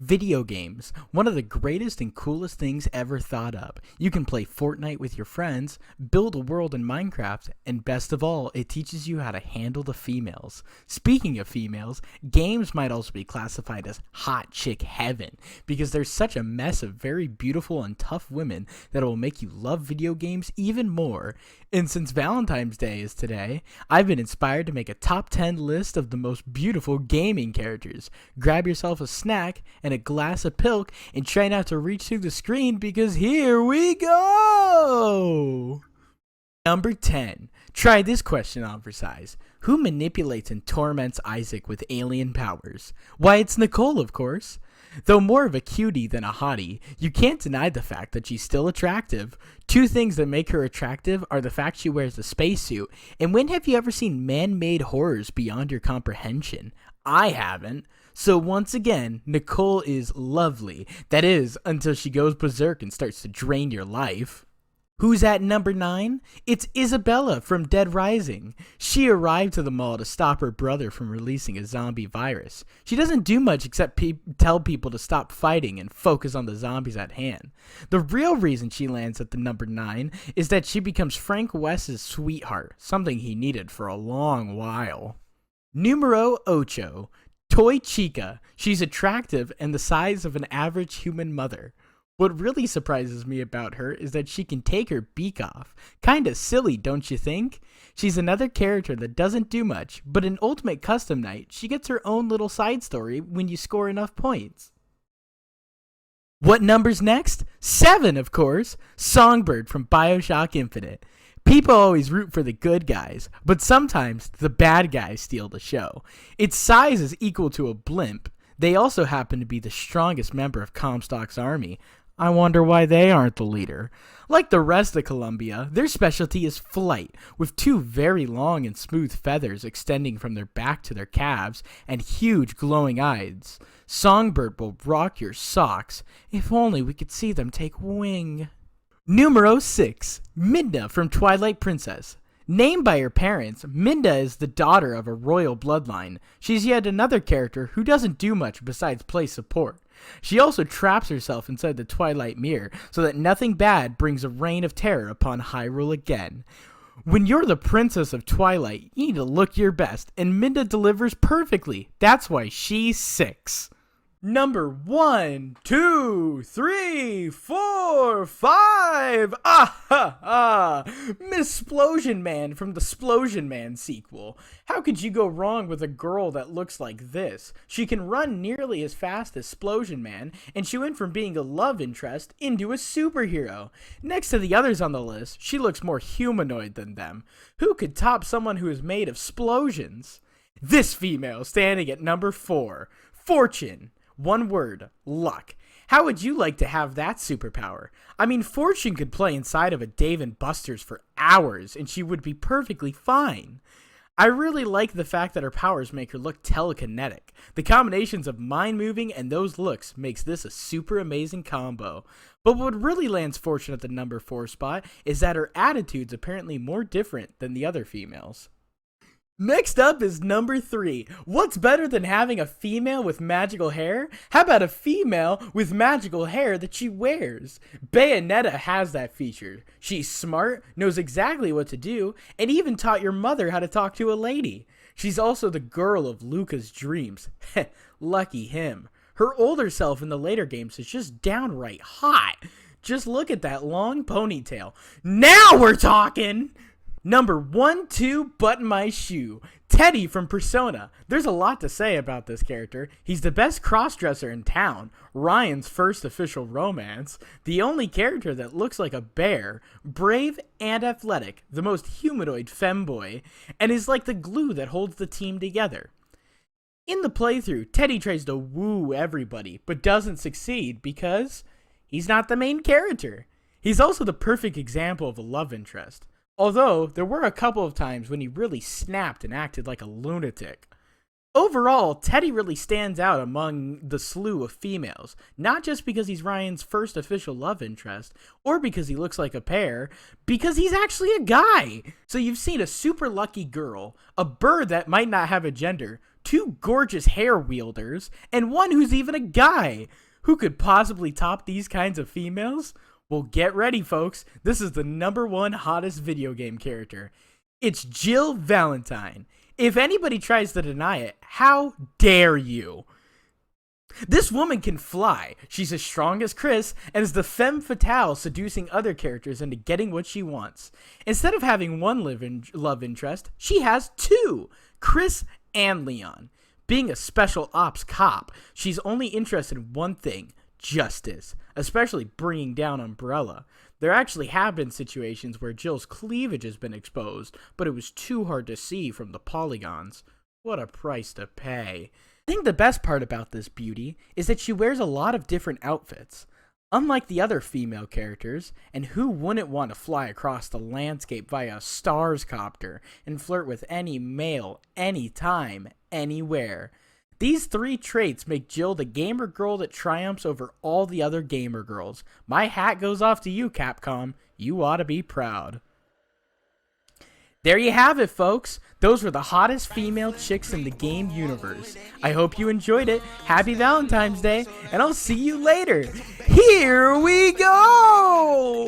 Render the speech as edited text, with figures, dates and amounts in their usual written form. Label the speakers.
Speaker 1: Video games, one of the greatest and coolest things ever thought up. You can play Fortnite with your friends, build a world in Minecraft, and best of all, it teaches you how to handle the females. Speaking of females, games might also be classified as hot chick heaven because there's such a mess of very beautiful and tough women that will make you love video games even more. And since Valentine's Day is today, I've been inspired to make a top 10 list of the most beautiful gaming characters. Grab yourself a snack and a glass of pilk and try not to reach through the screen because here we go! Number 10. Try this question on for size. Who manipulates and torments Isaac with alien powers? Why, it's Nicole, of course. Though more of a cutie than a hottie, you can't deny the fact that she's still attractive. Two things that make her attractive are the fact she wears a spacesuit, and when have you ever seen man-made horrors beyond your comprehension? I haven't. So once again, Nicole is lovely. That is, until she goes berserk and starts to drain your life. Who's at number 9? It's Isabella from Dead Rising. She arrived to the mall to stop her brother from releasing a zombie virus. She doesn't do much except tell people to stop fighting and focus on the zombies at hand. The real reason she lands at the number 9 is that she becomes Frank West's sweetheart, something he needed for a long while. Numero ocho. Toy Chica. She's attractive and the size of an average human mother. What really surprises me about her is that she can take her beak off. Kinda silly, don't you think? She's another character that doesn't do much, but in Ultimate Custom Night, she gets her own little side story when you score enough points. What number's next? 7, of course. Songbird from BioShock Infinite. People always root for the good guys, but sometimes the bad guys steal the show. Its size is equal to a blimp. They also happen to be the strongest member of Comstock's army. I wonder why they aren't the leader. Like the rest of Columbia, their specialty is flight, with 2 very long and smooth feathers extending from their back to their calves, and huge glowing eyes. Songbird will rock your socks. If only we could see them take wing. Numero 6. Minda from Twilight Princess. Named by her parents, Minda is the daughter of a royal bloodline. She's yet another character who doesn't do much besides play support. She also traps herself inside the Twilight Mirror so that nothing bad brings a reign of terror upon Hyrule again. When you're the princess of Twilight, you need to look your best, and Minda delivers perfectly. That's why she's 6. Number 1, 2, 3, 4, 5. Ah ha ha! Missplosion Man from the Splosion Man sequel. How could you go wrong with a girl that looks like this? She can run nearly as fast as Splosion Man, and she went from being a love interest into a superhero. Next to the others on the list, she looks more humanoid than them. Who could top someone who is made of splosions? This female standing at number 4, Fortune. One word, luck. How would you like to have that superpower? I mean, Fortune could play inside of a Dave & Buster's for hours, and she would be perfectly fine. I really like the fact that her powers make her look telekinetic. The combinations of mind moving and those looks makes this a super amazing combo. But what really lands Fortune at the number 4 spot is that her attitude's apparently more different than the other females. Next up is number 3. What's better than having a female with magical hair? How about a female with magical hair that she wears? Bayonetta has that feature. She's smart, knows exactly what to do, and even taught your mother how to talk to a lady. She's also the girl of Luca's dreams. Lucky him. Her older self in the later games is just downright hot. Just look at that long ponytail. Now we're talking! Number 1, 2, button my shoe. Teddy from Persona. There's a lot to say about this character. He's the best crossdresser in town, Ryan's first official romance, the only character that looks like a bear, brave and athletic, the most humanoid femboy, and is like the glue that holds the team together. In the playthrough, Teddy tries to woo everybody, but doesn't succeed because he's not the main character. He's also the perfect example of a love interest. Although, there were a couple of times when he really snapped and acted like a lunatic. Overall, Teddy really stands out among the slew of females, not just because he's Ryan's first official love interest, or because he looks like a pear, because he's actually a guy. So you've seen a super lucky girl, a bird that might not have a gender, two gorgeous hair wielders, and one who's even a guy. Who could possibly top these kinds of females? Well, get ready, folks. This is the #1 hottest video game character. It's Jill Valentine. If anybody tries to deny it, how dare you? This woman can fly. She's as strong as Chris and is the femme fatale seducing other characters into getting what she wants. Instead of having one love interest, she has two, Chris and Leon. Being a special ops cop, she's only interested in one thing, justice, especially bringing down Umbrella. There actually have been situations where Jill's cleavage has been exposed, but it was too hard to see from the polygons. What a price to pay. I think the best part about this beauty is that she wears a lot of different outfits. Unlike the other female characters, and who wouldn't want to fly across the landscape via a Stars copter and flirt with any male, anytime, anywhere. These three traits make Jill the gamer girl that triumphs over all the other gamer girls. My hat goes off to you, Capcom. You ought to be proud. There you have it, folks. Those were the hottest female chicks in the game universe. I hope you enjoyed it. Happy Valentine's Day, and I'll see you later. Here we go!